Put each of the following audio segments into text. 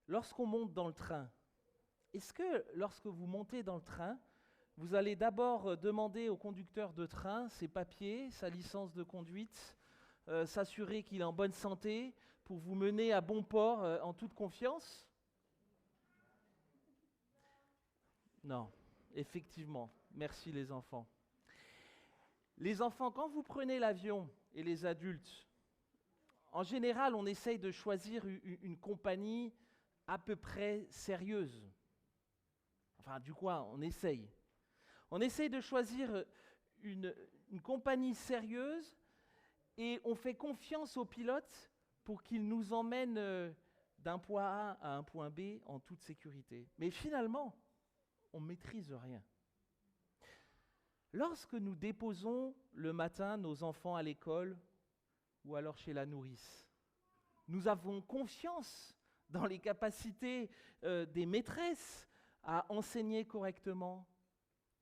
Lorsqu'on monte dans le train, est-ce que lorsque vous montez dans le train, vous allez d'abord demander au conducteur de train ses papiers, sa licence de conduite, s'assurer qu'il est en bonne santé pour vous mener à bon port en toute confiance? Non, effectivement. Merci les enfants. Les enfants, quand vous prenez l'avion et les adultes, en général, on essaye de choisir une compagnie à peu près sérieuse. Enfin, du coup, on essaye. On essaye de choisir une compagnie sérieuse et on fait confiance au pilote pour qu'il nous emmène d'un point A à un point B en toute sécurité. Mais finalement, on ne maîtrise rien. Lorsque nous déposons le matin nos enfants à l'école ou alors chez la nourrice, nous avons confiance dans les capacités des maîtresses à enseigner correctement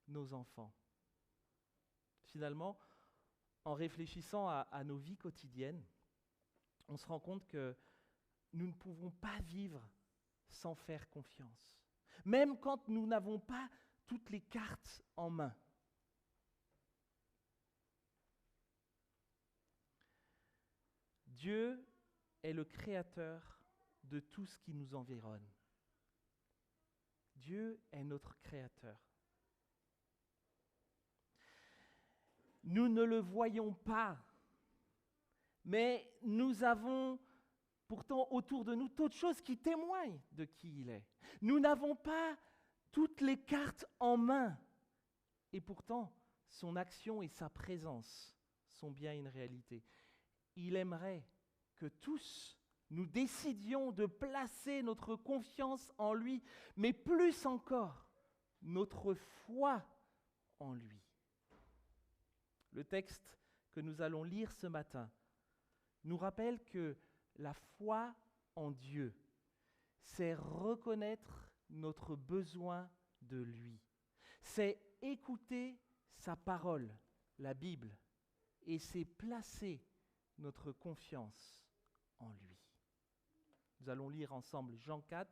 nos enfants. Finalement, en réfléchissant à nos vies quotidiennes, on se rend compte que nous ne pouvons pas vivre sans faire confiance, même quand nous n'avons pas toutes les cartes en main. Dieu est le créateur de tout ce qui nous environne. Dieu est notre créateur. Nous ne le voyons pas, mais nous avons pourtant autour de nous toutes choses qui témoignent de qui il est. Nous n'avons pas toutes les cartes en main, et pourtant son action et sa présence sont bien une réalité. Il aimerait que tous nous décidions de placer notre confiance en lui, mais plus encore, notre foi en lui. Le texte que nous allons lire ce matin nous rappelle que la foi en Dieu, c'est reconnaître notre besoin de lui. C'est écouter sa parole, la Bible, et c'est placer notre confiance en lui. Nous allons lire ensemble Jean 4,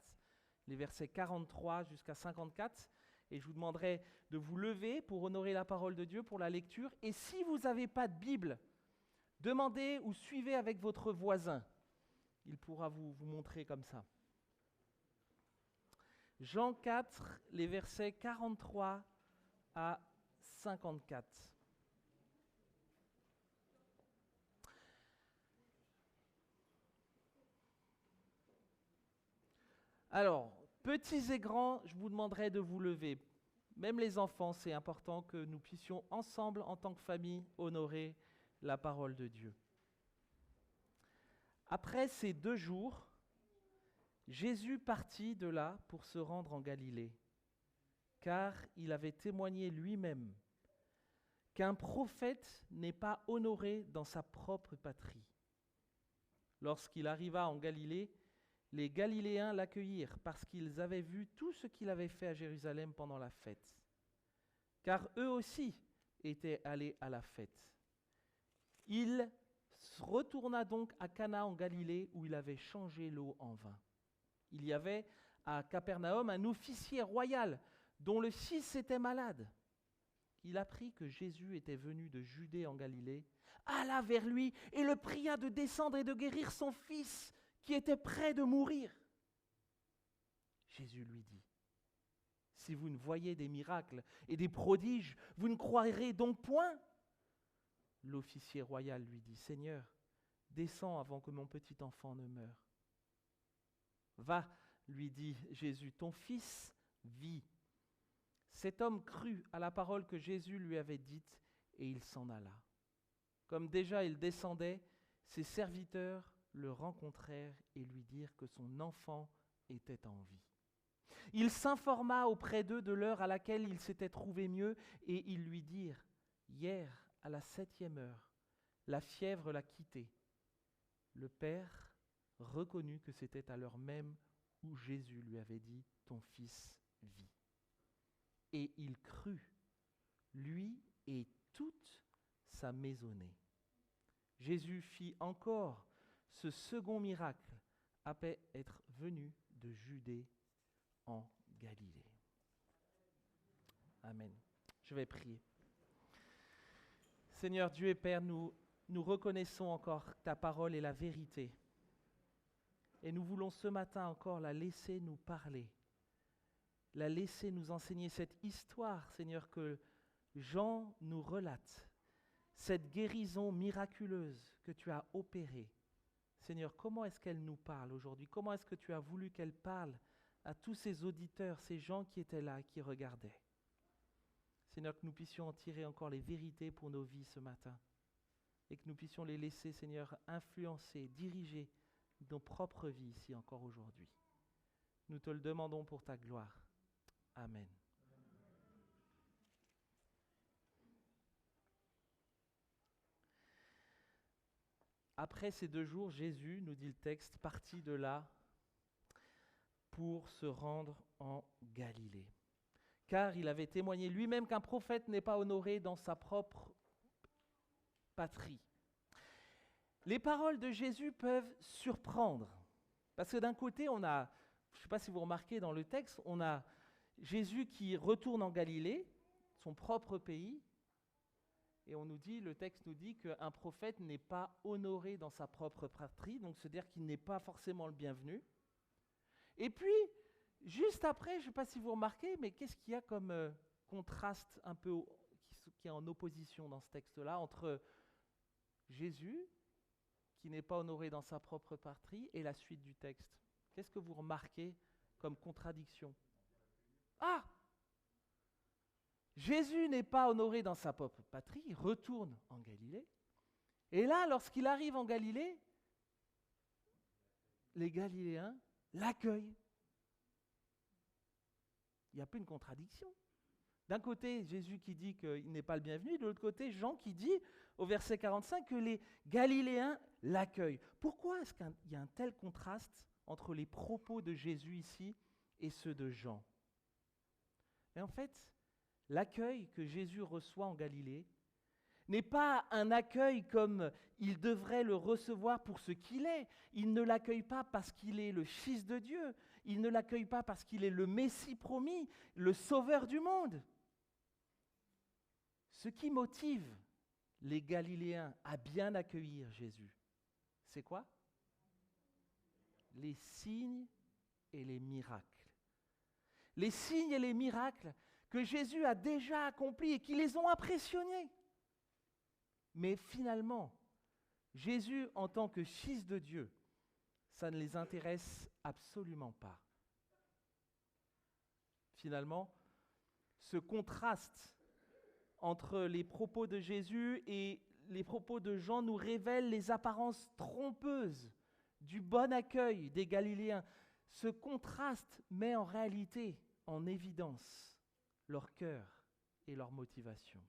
les versets 43 jusqu'à 54, et je vous demanderai de vous lever pour honorer la parole de Dieu pour la lecture. Et si vous n'avez pas de Bible, demandez ou suivez avec votre voisin. Il pourra vous montrer comme ça. Jean 4, les versets 43 à 54. Alors, petits et grands, je vous demanderai de vous lever. Même les enfants, c'est important que nous puissions ensemble, en tant que famille, honorer la parole de Dieu. Après ces 2 jours, Jésus partit de là pour se rendre en Galilée, car il avait témoigné lui-même qu'un prophète n'est pas honoré dans sa propre patrie. Lorsqu'il arriva en Galilée, les Galiléens l'accueillirent parce qu'ils avaient vu tout ce qu'il avait fait à Jérusalem pendant la fête, car eux aussi étaient allés à la fête. Il retourna donc à Cana en Galilée où il avait changé l'eau en vin. Il y avait à Capernaum un officier royal dont le fils était malade. Il apprit que Jésus était venu de Judée en Galilée, alla vers lui et le pria de descendre et de guérir son fils qui était près de mourir. Jésus lui dit, « Si vous ne voyez des miracles et des prodiges, vous ne croirez donc point ?» L'officier royal lui dit, « Seigneur, descends avant que mon petit enfant ne meure. » « Va, lui dit Jésus, ton fils vit. » Cet homme crut à la parole que Jésus lui avait dite et il s'en alla. Comme déjà il descendait, ses serviteurs le rencontrèrent et lui dirent que son enfant était en vie. Il s'informa auprès d'eux de l'heure à laquelle il s'était trouvé mieux et ils lui dirent, « Hier, à la 7e heure, la fièvre l'a quitté. » Le père reconnut que c'était à l'heure même où Jésus lui avait dit « Ton fils vit ». Et il crut, lui et toute sa maisonnée. Jésus fit encore ce second miracle après être venu de Judée en Galilée. Amen. Je vais prier. Seigneur Dieu et Père, nous reconnaissons encore que ta parole est la vérité. Et nous voulons ce matin encore la laisser nous parler, la laisser nous enseigner cette histoire, Seigneur, que Jean nous relate, cette guérison miraculeuse que tu as opérée. Seigneur, comment est-ce qu'elle nous parle aujourd'hui? Comment est-ce que tu as voulu qu'elle parle à tous ces auditeurs, ces gens qui étaient là, qui regardaient? Seigneur, que nous puissions en tirer encore les vérités pour nos vies ce matin et que nous puissions les laisser, Seigneur, influencer, diriger nos propres vies ici encore aujourd'hui. Nous te le demandons pour ta gloire. Amen. Après ces 2 jours, Jésus, nous dit le texte, partit de là pour se rendre en Galilée. Car il avait témoigné lui-même qu'un prophète n'est pas honoré dans sa propre patrie. Les paroles de Jésus peuvent surprendre. Parce que d'un côté, on a, je ne sais pas si vous remarquez dans le texte, on a Jésus qui retourne en Galilée, son propre pays, et on nous dit, le texte nous dit qu'un prophète n'est pas honoré dans sa propre patrie, donc c'est-à-dire qu'il n'est pas forcément le bienvenu. Et puis, juste après, je ne sais pas si vous remarquez, mais qu'est-ce qu'il y a comme contraste un peu qui est en opposition dans ce texte-là entre Jésus, qui n'est pas honoré dans sa propre patrie, et la suite du texte? Qu'est-ce que vous remarquez comme contradiction? Ah! Jésus n'est pas honoré dans sa propre patrie, il retourne en Galilée. Et là, lorsqu'il arrive en Galilée, les Galiléens l'accueillent. Il n'y a pas une contradiction. D'un côté, Jésus qui dit qu'il n'est pas le bienvenu, de l'autre côté, Jean qui dit, au verset 45, que les Galiléens l'accueillent. Pourquoi est-ce qu'il y a un tel contraste entre les propos de Jésus ici et ceux de Jean? Et en fait, l'accueil que Jésus reçoit en Galilée n'est pas un accueil comme il devrait le recevoir pour ce qu'il est. Il ne l'accueille pas parce qu'il est le Fils de Dieu. Il ne l'accueille pas parce qu'il est le Messie promis, le Sauveur du monde. Ce qui motive les Galiléens à bien accueillir Jésus, c'est quoi? Les signes et les miracles. Les signes et les miracles que Jésus a déjà accomplis et qui les ont impressionnés. Mais finalement, Jésus, en tant que Fils de Dieu, ça ne les intéresse absolument pas. Finalement, ce contraste entre les propos de Jésus et les propos de Jean nous révèle les apparences trompeuses du bon accueil des Galiléens. Ce contraste met en réalité en évidence leur cœur et leur motivation.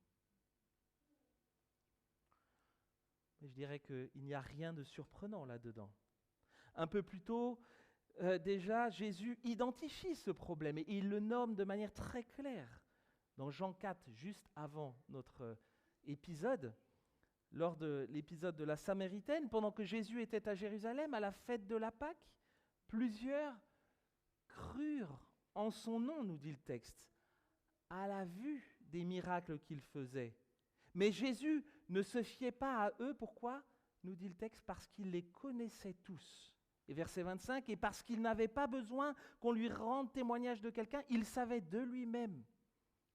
Mais je dirais qu'il n'y a rien de surprenant là-dedans. Un peu plus tôt, déjà, Jésus identifie ce problème et il le nomme de manière très claire. Dans Jean 4, juste avant notre épisode, lors de l'épisode de la Samaritaine, pendant que Jésus était à Jérusalem, à la fête de la Pâque, plusieurs crurent en son nom, nous dit le texte, à la vue des miracles qu'il faisait. Mais Jésus ne se fiait pas à eux, pourquoi? Nous dit le texte, parce qu'il les connaissait tous. Et verset 25, et parce qu'il n'avait pas besoin qu'on lui rende témoignage de quelqu'un, il savait de lui-même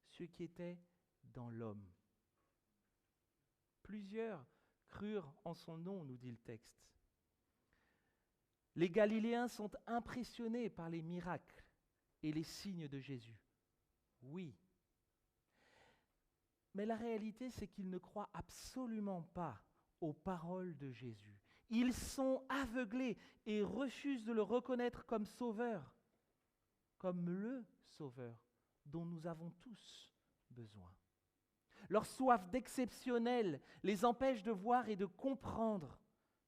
ce qui était dans l'homme. Plusieurs crurent en son nom, nous dit le texte. Les Galiléens sont impressionnés par les miracles et les signes de Jésus. Oui. Mais la réalité, c'est qu'ils ne croient absolument pas aux paroles de Jésus. Ils sont aveuglés et refusent de le reconnaître comme sauveur, comme le sauveur dont nous avons tous besoin. Leur soif d'exceptionnel les empêche de voir et de comprendre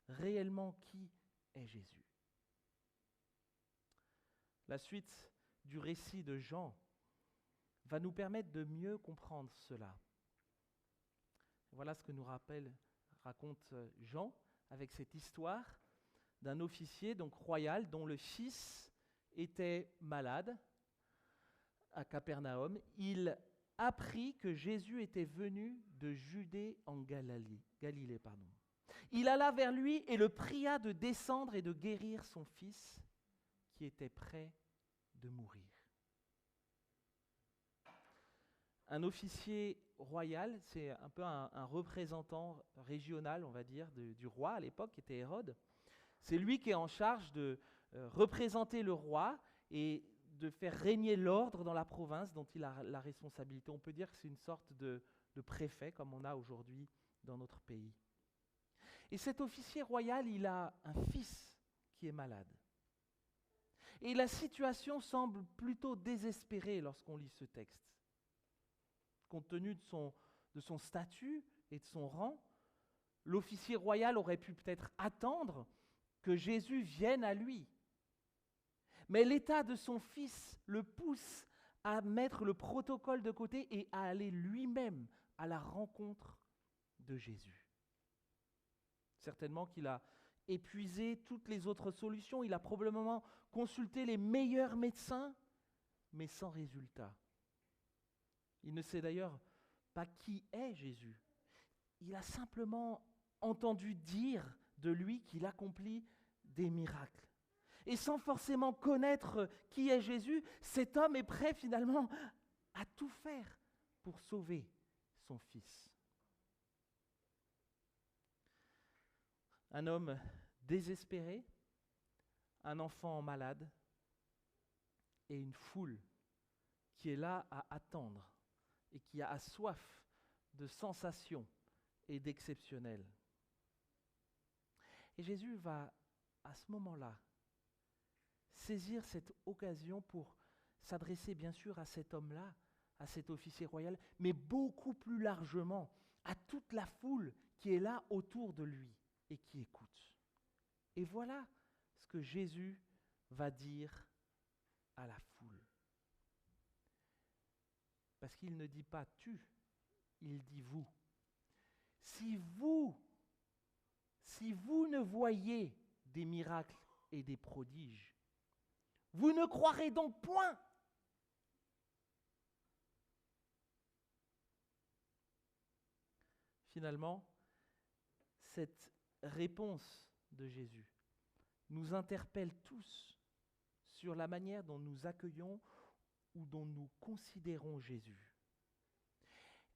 réellement qui est Jésus. La suite du récit de Jean va nous permettre de mieux comprendre cela. Voilà ce que nous raconte Jean avec cette histoire d'un officier donc royal dont le fils était malade à Capernaum, il apprit que Jésus était venu de Judée en Galilée. Il alla vers lui et le pria de descendre et de guérir son fils qui était près de mourir. Un officier royal, c'est un peu un représentant régional, on va dire, du roi à l'époque, qui était Hérode. C'est lui qui est en charge de représenter le roi et de faire régner l'ordre dans la province dont il a la responsabilité. On peut dire que c'est une sorte de préfet, comme on a aujourd'hui dans notre pays. Et cet officier royal, il a un fils qui est malade. Et la situation semble plutôt désespérée lorsqu'on lit ce texte. Compte tenu de son statut et de son rang, l'officier royal aurait pu peut-être attendre que Jésus vienne à lui. Mais l'état de son fils le pousse à mettre le protocole de côté et à aller lui-même à la rencontre de Jésus. Certainement qu'il a épuisé toutes les autres solutions, il a probablement consulté les meilleurs médecins, mais sans résultat. Il ne sait d'ailleurs pas qui est Jésus. Il a simplement entendu dire de lui qu'il accomplit des miracles. Et sans forcément connaître qui est Jésus, cet homme est prêt finalement à tout faire pour sauver son fils. Un homme désespéré, un enfant malade et une foule qui est là à attendre et qui a soif de sensations et d'exceptionnel. Et Jésus va, à ce moment-là, saisir cette occasion pour s'adresser bien sûr à cet homme-là, à cet officier royal, mais beaucoup plus largement à toute la foule qui est là autour de lui et qui écoute. Et voilà ce que Jésus va dire à la foule. Parce qu'il ne dit pas tu, il dit vous. Si vous ne voyez des miracles et des prodiges, vous ne croirez donc point. Finalement, cette réponse de Jésus nous interpelle tous sur la manière dont nous accueillons ou dont nous considérons Jésus.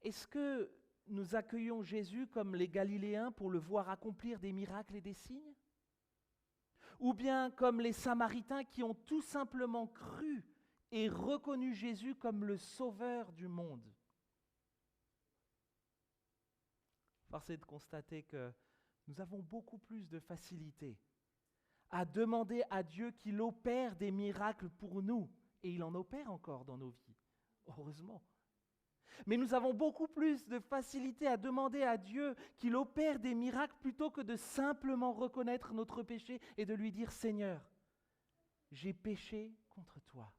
Est-ce que nous accueillons Jésus comme les Galiléens pour le voir accomplir des miracles et des signes ? Ou bien comme les Samaritains qui ont tout simplement cru et reconnu Jésus comme le sauveur du monde ? Force est de constater que nous avons beaucoup plus de facilité à demander à Dieu qu'il opère des miracles pour nous. Et il en opère encore dans nos vies, heureusement. Mais nous avons beaucoup plus de facilité à demander à Dieu qu'il opère des miracles plutôt que de simplement reconnaître notre péché et de lui dire « Seigneur, j'ai péché contre toi.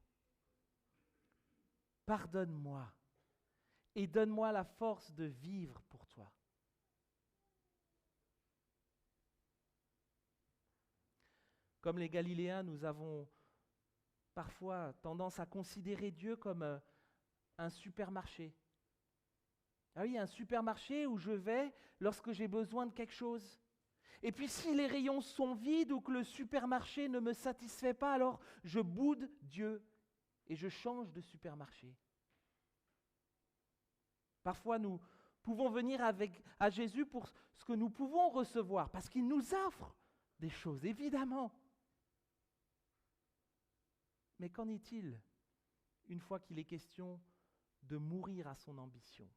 Pardonne-moi et donne-moi la force de vivre pour toi. » Comme les Galiléens, nous avons parfois tendance à considérer Dieu comme un supermarché. Ah oui, un supermarché où je vais lorsque j'ai besoin de quelque chose. Et puis si les rayons sont vides ou que le supermarché ne me satisfait pas, alors je boude Dieu et je change de supermarché. Parfois nous pouvons venir à Jésus pour ce que nous pouvons recevoir, parce qu'il nous offre des choses, évidemment. Mais qu'en est-il une fois qu'il est question de mourir à son ambition,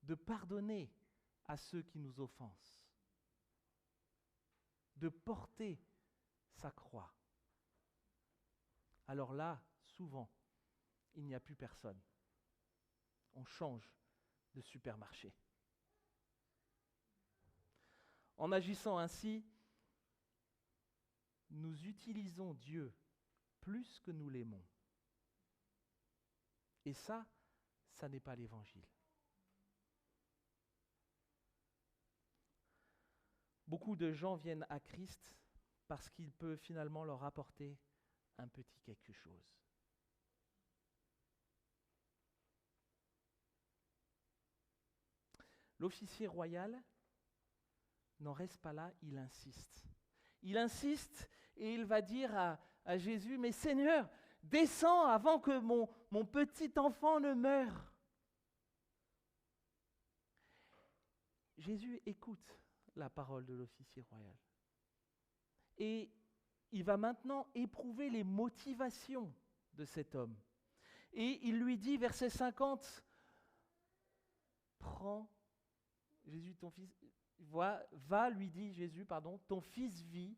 de pardonner à ceux qui nous offensent, de porter sa croix? Alors là, souvent, il n'y a plus personne. On change de supermarché. En agissant ainsi, nous utilisons Dieu plus que nous l'aimons. Et ça n'est pas l'Évangile. Beaucoup de gens viennent à Christ parce qu'il peut finalement leur apporter un petit quelque chose. L'officier royal n'en reste pas là, il insiste. Il insiste et il va dire à Jésus, « Mais Seigneur, descends avant que mon petit enfant ne meure. » Jésus écoute la parole de l'officier royal. Et il va maintenant éprouver les motivations de cet homme. Et il lui dit, verset 50, « Prends, Jésus, ton fils, va, lui dit Jésus, pardon, ton fils vit. »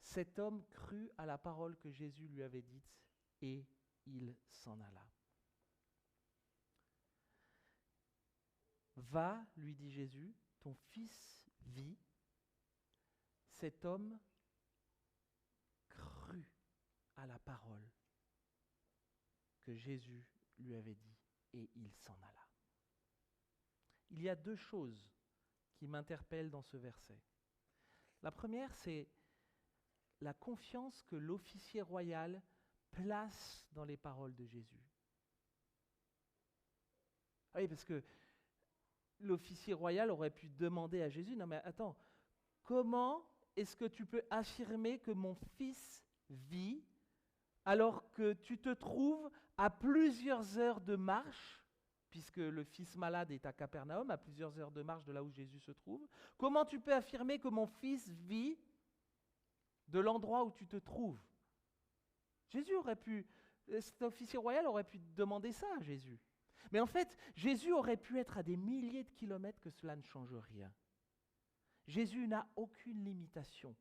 Cet homme crut à la parole que Jésus lui avait dite et il s'en alla. Va, lui dit Jésus, ton fils vit. Cet homme crut à la parole que Jésus lui avait dit et il s'en alla. Il y a deux choses qui m'interpellent dans ce verset. La première, c'est la confiance que l'officier royal place dans les paroles de Jésus. Oui, parce que l'officier royal aurait pu demander à Jésus, « Non mais attends, comment est-ce que tu peux affirmer que mon fils vit alors que tu te trouves à plusieurs heures de marche, puisque le fils malade est à Capernaum, à plusieurs heures de marche de là où Jésus se trouve. Comment tu peux affirmer que mon fils vit de l'endroit où tu te trouves ?» Jésus aurait pu, cet officier royal aurait pu demander ça à Jésus. Mais en fait, Jésus aurait pu être à des milliers de kilomètres que cela ne change rien. Jésus n'a aucune limitation,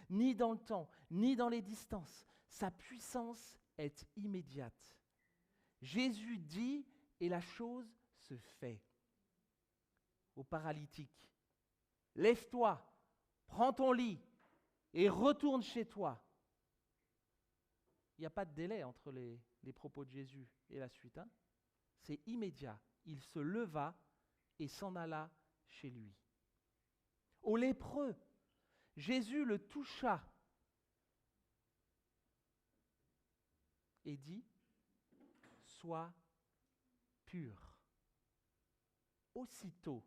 ni dans le temps, ni dans les distances. Sa puissance est immédiate. Jésus dit et la chose se fait. Au paralytique, « Lève-toi, prends ton lit et retourne chez toi. » Il n'y a pas de délai entre les propos de Jésus et la suite. C'est immédiat. Il se leva et s'en alla chez lui. Au lépreux, Jésus le toucha et dit, « Sois pur. » Aussitôt,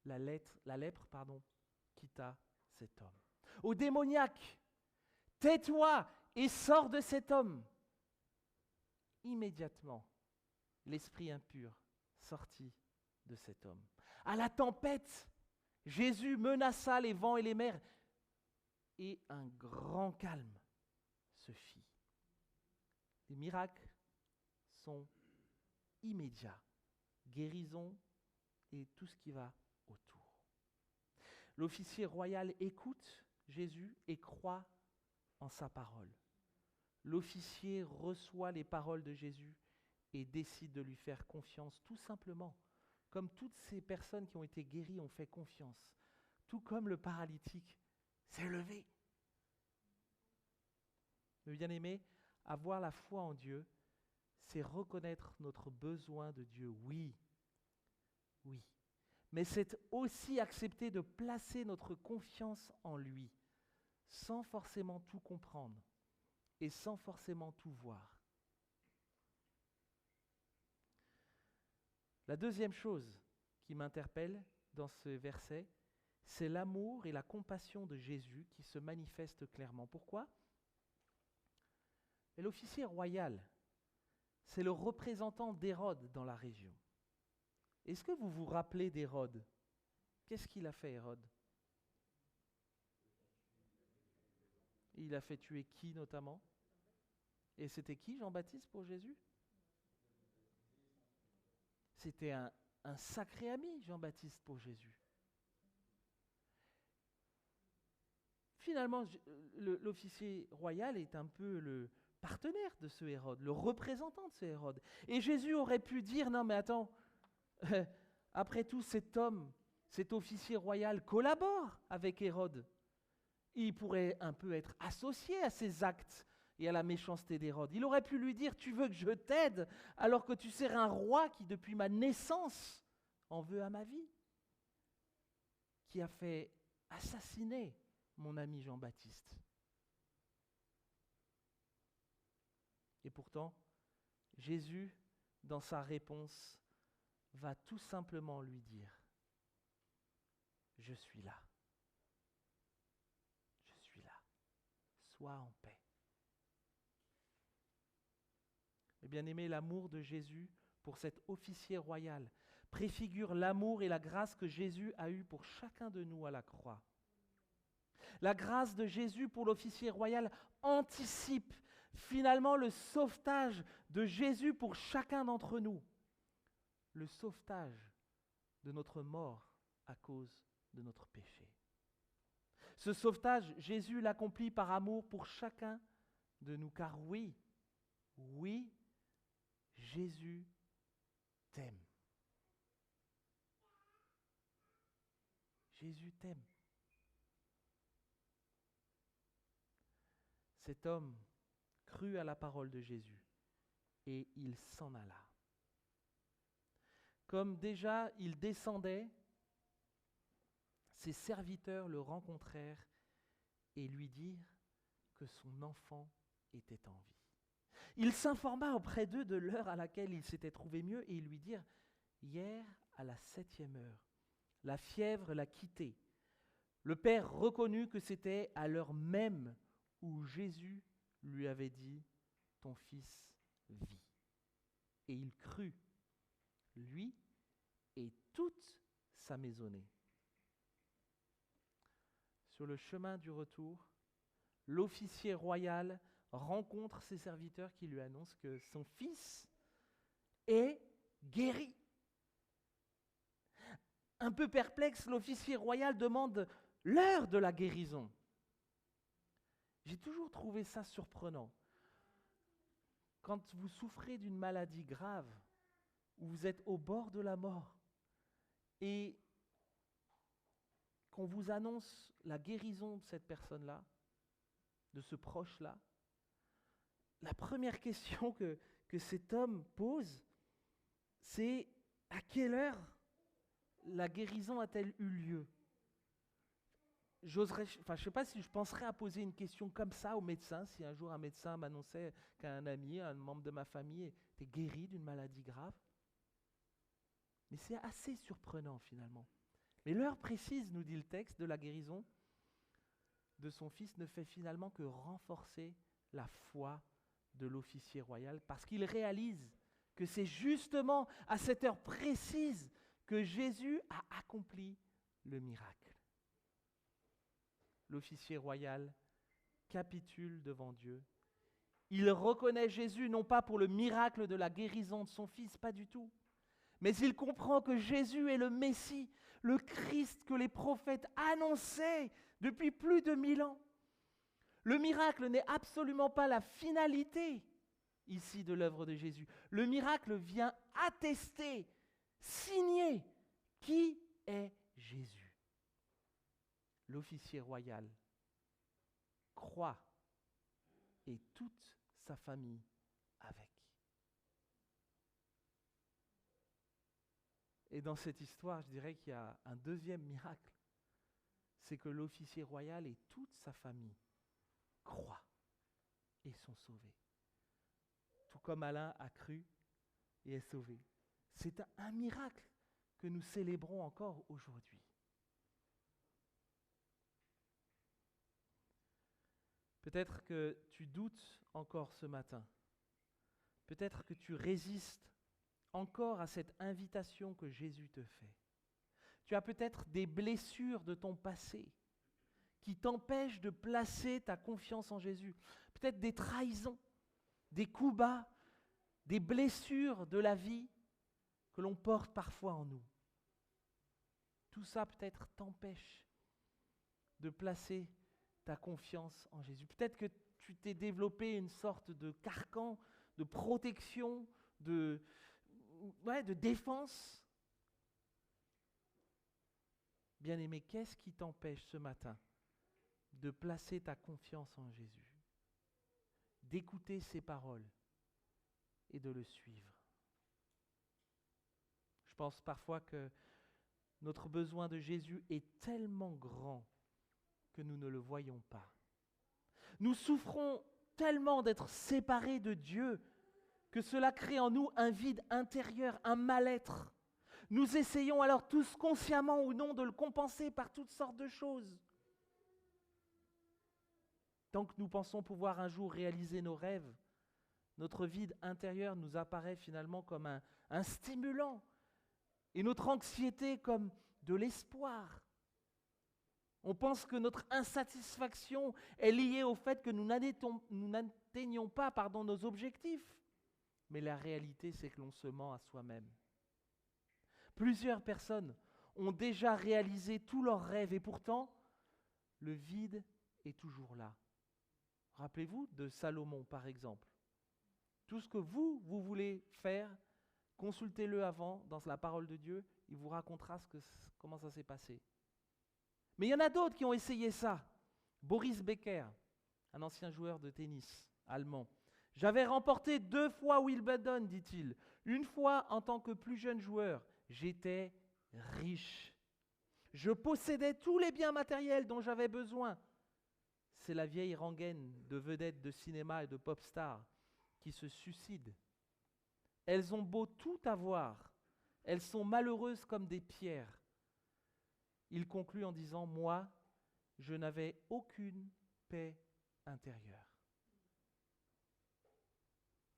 la lèpre quitta cet homme. Au démoniaque, « Tais-toi et sors de cet homme. » Immédiatement, l'esprit impur sortit de cet homme. À la tempête, Jésus menaça les vents et les mers, et un grand calme se fit. Les miracles sont immédiats, guérison et tout ce qui va autour. L'officier royal écoute Jésus et croit en sa parole. L'officier reçoit les paroles de Jésus et décide de lui faire confiance, tout simplement, comme toutes ces personnes qui ont été guéries ont fait confiance, tout comme le paralytique s'est levé. Mais bien-aimé, avoir la foi en Dieu, c'est reconnaître notre besoin de Dieu, oui, oui. Mais c'est aussi accepter de placer notre confiance en lui, sans forcément tout comprendre et sans forcément tout voir. La deuxième chose qui m'interpelle dans ce verset, c'est l'amour et la compassion de Jésus qui se manifestent clairement. Pourquoi ? Et l'officier royal, c'est le représentant d'Hérode dans la région. Est-ce que vous vous rappelez d'Hérode ? Qu'est-ce qu'il a fait, Hérode ? Il a fait tuer qui notamment ? Et c'était qui, Jean-Baptiste, pour Jésus ? C'était un sacré ami, Jean-Baptiste, pour Jésus. Finalement, l'officier royal est un peu le partenaire de ce Hérode, le représentant de ce Hérode. Et Jésus aurait pu dire, non mais attends, après tout cet homme, cet officier royal collabore avec Hérode. Il pourrait un peu être associé à ses actes et à la méchanceté d'Hérode. Il aurait pu lui dire, tu veux que je t'aide alors que tu sers un roi qui depuis ma naissance en veut à ma vie, qui a fait assassiner mon ami Jean-Baptiste. Et pourtant, Jésus, dans sa réponse, va tout simplement lui dire, « Je suis là. Je suis là. Sois en paix. » Et bien aimé, l'amour de Jésus pour cet officier royal préfigure l'amour et la grâce que Jésus a eu pour chacun de nous à la croix. La grâce de Jésus pour l'officier royal anticipe finalement le sauvetage de Jésus pour chacun d'entre nous. Le sauvetage de notre mort à cause de notre péché. Ce sauvetage, Jésus l'accomplit par amour pour chacun de nous, car oui, Jésus t'aime. Jésus t'aime. Cet homme crut à la parole de Jésus et il s'en alla. Comme déjà il descendait, ses serviteurs le rencontrèrent et lui dirent que son enfant était en vie. Il s'informa auprès d'eux de l'heure à laquelle il s'était trouvé mieux et ils lui dirent « Hier, à la 7e heure, la fièvre l'a quitté. » Le père reconnut que c'était à l'heure même où Jésus lui avait dit « Ton fils vit. » Et il crut, lui et toute sa maisonnée. Sur le chemin du retour, l'officier royal rencontre ses serviteurs qui lui annoncent que son fils est guéri. Un peu perplexe, l'officier royal demande l'heure de la guérison. J'ai toujours trouvé ça surprenant. Quand vous souffrez d'une maladie grave, où vous êtes au bord de la mort, et qu'on vous annonce la guérison de cette personne-là, de ce proche-là, la première question que cet homme pose, c'est à quelle heure la guérison a-t-elle eu lieu ? Je ne sais pas si je penserais à poser une question comme ça au médecin, si un jour un médecin m'annonçait qu'un ami, un membre de ma famille était guéri d'une maladie grave. Mais c'est assez surprenant finalement. Mais l'heure précise, nous dit le texte, de la guérison de son fils ne fait finalement que renforcer la foi de l'officier royal, parce qu'il réalise que c'est justement à cette heure précise que Jésus a accompli le miracle. L'officier royal capitule devant Dieu. Il reconnaît Jésus non pas pour le miracle de la guérison de son fils, pas du tout, mais il comprend que Jésus est le Messie, le Christ que les prophètes annonçaient depuis plus de 1000 ans. Le miracle n'est absolument pas la finalité ici de l'œuvre de Jésus. Le miracle vient attester, signer qui est Jésus. L'officier royal croit et toute sa famille avec. Et dans cette histoire, je dirais qu'il y a un deuxième miracle, c'est que l'officier royal et toute sa famille croient et sont sauvés. Tout comme Alain a cru et est sauvé. C'est un miracle que nous célébrons encore aujourd'hui. Peut-être que tu doutes encore ce matin. Peut-être que tu résistes encore à cette invitation que Jésus te fait. Tu as peut-être des blessures de ton passé qui t'empêchent de placer ta confiance en Jésus. Peut-être des trahisons, des coups bas, des blessures de la vie que l'on porte parfois en nous. Tout ça peut-être t'empêche de placer ta confiance en Jésus. Peut-être que tu t'es développé une sorte de carcan, de protection, de défense. Bien-aimé, qu'est-ce qui t'empêche ce matin de placer ta confiance en Jésus, d'écouter ses paroles et de le suivre? Je pense parfois que notre besoin de Jésus est tellement grand que nous ne le voyons pas. Nous souffrons tellement d'être séparés de Dieu que cela crée en nous un vide intérieur, un mal-être. Nous essayons alors tous consciemment ou non de le compenser par toutes sortes de choses. Tant que nous pensons pouvoir un jour réaliser nos rêves, notre vide intérieur nous apparaît finalement comme un stimulant et notre anxiété comme de l'espoir. On pense que notre insatisfaction est liée au fait que nous n'atteignons pas nos objectifs. Mais la réalité, c'est que l'on se ment à soi-même. Plusieurs personnes ont déjà réalisé tous leurs rêves et pourtant, le vide est toujours là. Rappelez-vous de Salomon, par exemple. Tout ce que vous voulez faire, consultez-le avant dans la parole de Dieu, il vous racontera comment ça s'est passé. Mais il y en a d'autres qui ont essayé ça. Boris Becker, un ancien joueur de tennis allemand. J'avais remporté 2 fois Wimbledon, dit-il. Une fois en tant que plus jeune joueur, j'étais riche. Je possédais tous les biens matériels dont j'avais besoin. C'est la vieille rengaine de vedettes de cinéma et de pop stars qui se suicident. Elles ont beau tout avoir, elles sont malheureuses comme des pierres. Il conclut en disant « Moi, je n'avais aucune paix intérieure. »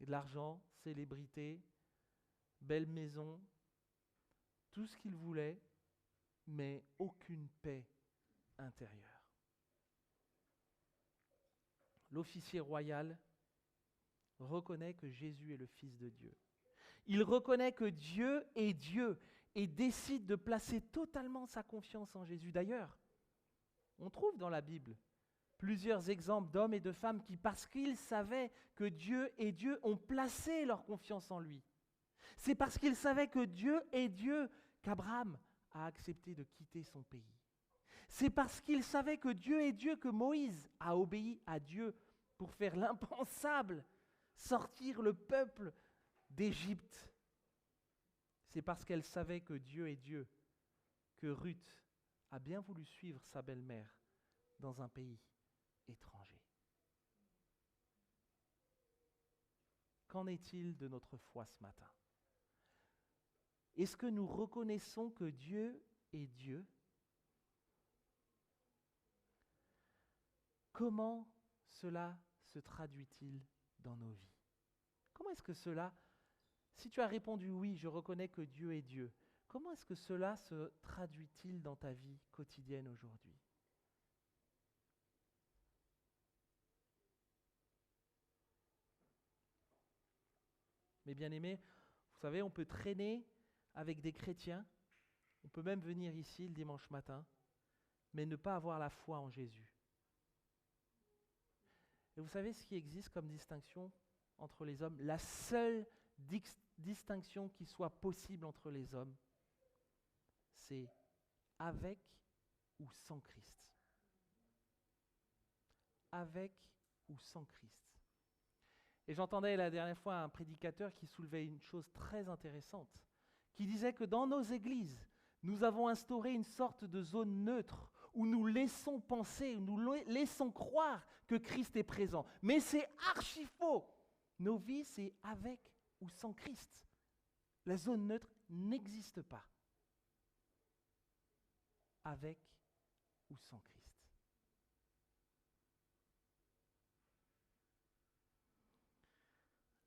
Et de l'argent, célébrité, belle maison, tout ce qu'il voulait, mais aucune paix intérieure. L'officier royal reconnaît que Jésus est le Fils de Dieu. Il reconnaît que Dieu est Dieu et décide de placer totalement sa confiance en Jésus. D'ailleurs, on trouve dans la Bible plusieurs exemples d'hommes et de femmes qui, parce qu'ils savaient que Dieu est Dieu, ont placé leur confiance en lui. C'est parce qu'ils savaient que Dieu est Dieu qu'Abraham a accepté de quitter son pays. C'est parce qu'ils savaient que Dieu est Dieu que Moïse a obéi à Dieu pour faire l'impensable, sortir le peuple d'Égypte. C'est parce qu'elle savait que Dieu est Dieu que Ruth a bien voulu suivre sa belle-mère dans un pays étranger. Qu'en est-il de notre foi ce matin? Est-ce que nous reconnaissons que Dieu est Dieu? Comment cela se traduit-il dans nos vies? Comment est-ce que cela, si tu as répondu oui, je reconnais que Dieu est Dieu, comment est-ce que cela se traduit-il dans ta vie quotidienne aujourd'hui? Mes bien-aimés, vous savez, on peut traîner avec des chrétiens, on peut même venir ici le dimanche matin, mais ne pas avoir la foi en Jésus. Et vous savez ce qui existe comme distinction entre les hommes? La seule distinction qui soit possible entre les hommes, c'est avec ou sans Christ. Avec ou sans Christ. Et j'entendais la dernière fois un prédicateur qui soulevait une chose très intéressante, qui disait que dans nos églises, nous avons instauré une sorte de zone neutre où nous laissons penser, où nous laissons croire que Christ est présent. Mais c'est archi faux. Nos vies, c'est avec ou sans Christ. La zone neutre n'existe pas. Avec ou sans Christ.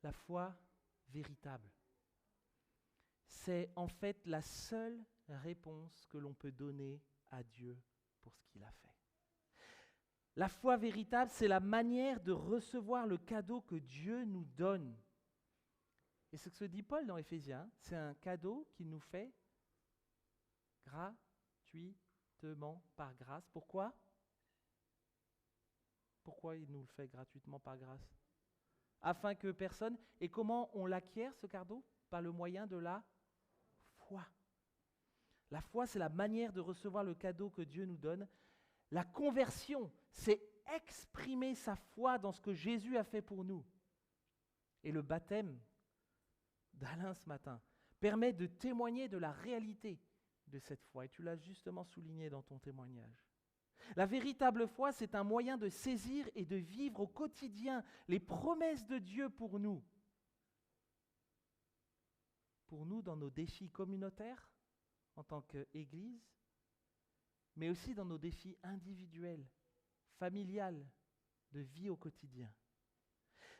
La foi véritable, c'est en fait la seule réponse que l'on peut donner à Dieu pour ce qu'il a fait. La foi véritable, c'est la manière de recevoir le cadeau que Dieu nous donne. Et c'est ce que dit Paul dans Éphésiens, c'est un cadeau qu'il nous fait gratuitement par grâce. Pourquoi? Pourquoi il nous le fait gratuitement par grâce? Afin que personne... Et comment on l'acquiert, ce cadeau? Par le moyen de la foi. La foi, c'est la manière de recevoir le cadeau que Dieu nous donne. La conversion, c'est exprimer sa foi dans ce que Jésus a fait pour nous. Et le baptême d'Alain ce matin permet de témoigner de la réalité de cette foi. Et tu l'as justement souligné dans ton témoignage. La véritable foi, c'est un moyen de saisir et de vivre au quotidien les promesses de Dieu pour nous. Pour nous dans nos défis communautaires en tant qu'Église, mais aussi dans nos défis individuels, familiales, de vie au quotidien.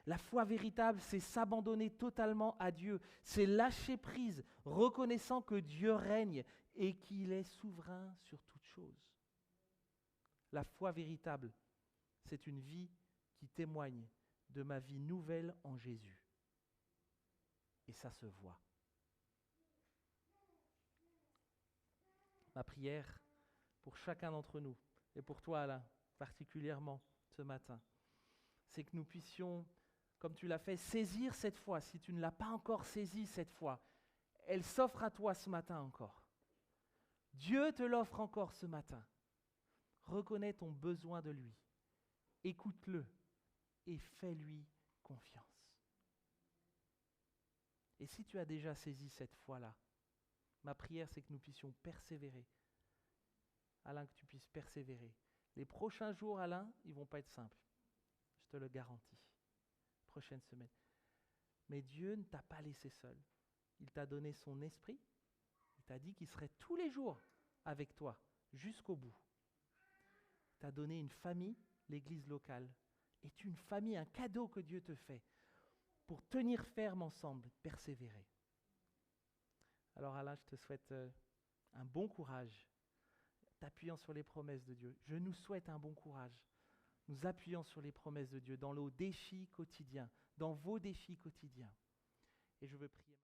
La foi véritable, c'est s'abandonner totalement à Dieu, c'est lâcher prise, reconnaissant que Dieu règne et qu'il est souverain sur toute chose. La foi véritable, c'est une vie qui témoigne de ma vie nouvelle en Jésus. Et ça se voit. Ma prière pour chacun d'entre nous, et pour toi Alain, particulièrement ce matin, c'est que nous puissions, comme tu l'as fait, saisir cette foi. Si tu ne l'as pas encore saisie cette foi, elle s'offre à toi ce matin encore. Dieu te l'offre encore ce matin. Reconnais ton besoin de lui. Écoute-le et fais-lui confiance. Et si tu as déjà saisi cette foi-là, ma prière, c'est que nous puissions persévérer. Alain, que tu puisses persévérer. Les prochains jours, Alain, ils ne vont pas être simples. Je te le garantis. Prochaine semaine. Mais Dieu ne t'a pas laissé seul. Il t'a donné son esprit. Il t'a dit qu'il serait tous les jours avec toi, jusqu'au bout. Il t'a donné une famille, l'église locale. Est une famille, un cadeau que Dieu te fait pour tenir ferme ensemble, persévérer. Alors Alain, je te souhaite un bon courage, t'appuyant sur les promesses de Dieu. Je nous souhaite un bon courage, nous appuyant sur les promesses de Dieu dans nos défis quotidiens, dans vos défis quotidiens. Et je veux prier.